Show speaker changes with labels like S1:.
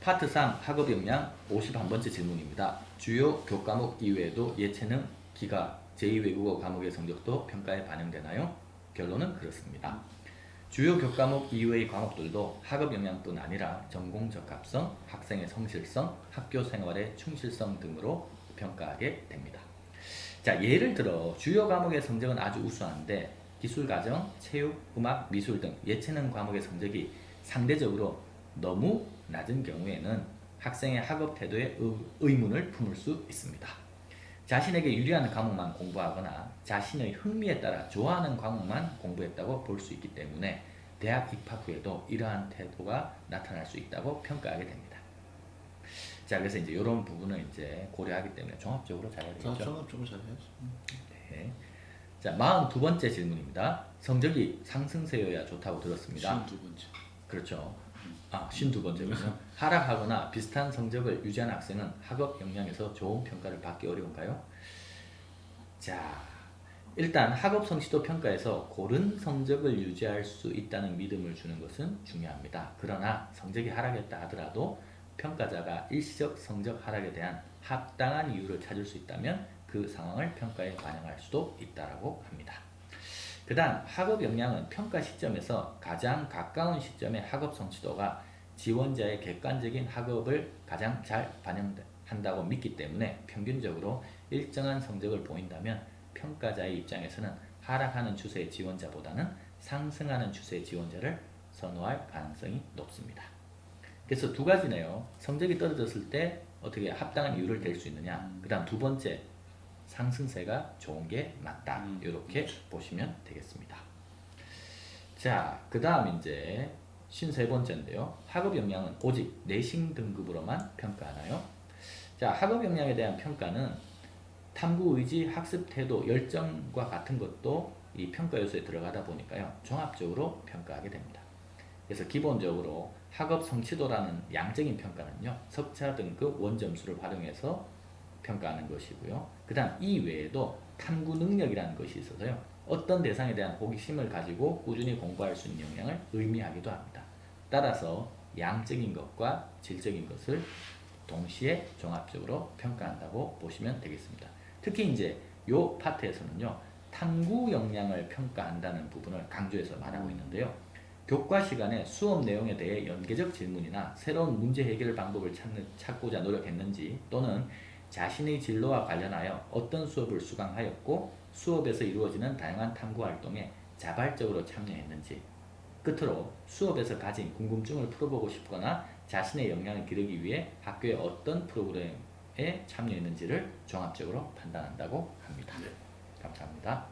S1: 파트 3 학업 역량 51번째 질문입니다. 주요 교과목 이외에도 예체능, 기가, 제2외국어 과목의 성적도 평가에 반영되나요? 결론은 그렇습니다. 주요 교과목 이외의 과목들도 학업 역량뿐 아니라 전공 적합성, 학생의 성실성, 학교 생활의 충실성 등으로 평가하게 됩니다. 자, 예를 들어 주요 과목의 성적은 아주 우수한데 기술과정, 체육, 음악, 미술 등 예체능 과목의 성적이 상대적으로 너무 낮은 경우에는 학생의 학업 태도에 의문을 품을 수 있습니다. 자신에게 유리한 과목만 공부하거나 자신의 흥미에 따라 좋아하는 과목만 공부했다고 볼 수 있기 때문에 대학 입학 후에도 이러한 태도가 나타날 수 있다고 평가하게 됩니다. 자, 그래서 이제 이런 부분을 이제 고려하기 때문에 종합적으로 잘 해야 되겠죠.
S2: 종합적으로 잘해야지.
S1: 네. 자, 42번째 질문입니다. 성적이 상승세여야 좋다고 들었습니다.
S2: 52번째.
S1: 그렇죠. 52번째군요. 하락하거나 비슷한 성적을 유지한 학생은 학업 역량에서 좋은 평가를 받기 어려운가요? 자, 일단 학업 성취도 평가에서 고른 성적을 유지할 수 있다는 믿음을 주는 것은 중요합니다. 그러나 성적이 하락했다 하더라도 평가자가 일시적 성적 하락에 대한 합당한 이유를 찾을 수 있다면 그 상황을 평가에 반영할 수도 있다고 합니다. 그 다음 학업 역량은 평가 시점에서 가장 가까운 시점의 학업 성취도가 지원자의 객관적인 학업을 가장 잘 반영한다고 믿기 때문에 평균적으로 일정한 성적을 보인다면 평가자의 입장에서는 하락하는 추세의 지원자보다는 상승하는 추세의 지원자를 선호할 가능성이 높습니다. 그래서 두 가지네요. 성적이 떨어졌을 때 어떻게 합당한 이유를 댈 수 있느냐. 그 다음 두 번째, 상승세가 좋은 게 맞다. 이렇게 보시면 되겠습니다. 자, 그 다음 이제 53번째인데요. 학업 역량은 오직 내신 등급으로만 평가하나요? 자, 학업 역량에 대한 평가는 탐구 의지, 학습 태도, 열정과 같은 것도 이 평가 요소에 들어가다 보니까요. 종합적으로 평가하게 됩니다. 그래서 기본적으로 학업 성취도라는 양적인 평가는요. 석차 등급 원점수를 활용해서 평가하는 것이고요. 그 다음 이 외에도 탐구 능력이라는 것이 있어서요. 어떤 대상에 대한 호기심을 가지고 꾸준히 공부할 수 있는 역량을 의미하기도 합니다. 따라서 양적인 것과 질적인 것을 동시에 종합적으로 평가한다고 보시면 되겠습니다. 특히 이제 요 파트에서는요. 탐구 역량을 평가한다는 부분을 강조해서 말하고 있는데요. 교과 시간에 수업 내용에 대해 연계적 질문이나 새로운 문제 해결 방법을 찾고자 노력했는지 또는 자신의 진로와 관련하여 어떤 수업을 수강하였고 수업에서 이루어지는 다양한 탐구 활동에 자발적으로 참여했는지 끝으로 수업에서 가진 궁금증을 풀어보고 싶거나 자신의 역량을 기르기 위해 학교의 어떤 프로그램에 참여했는지를 종합적으로 판단한다고 합니다. 감사합니다.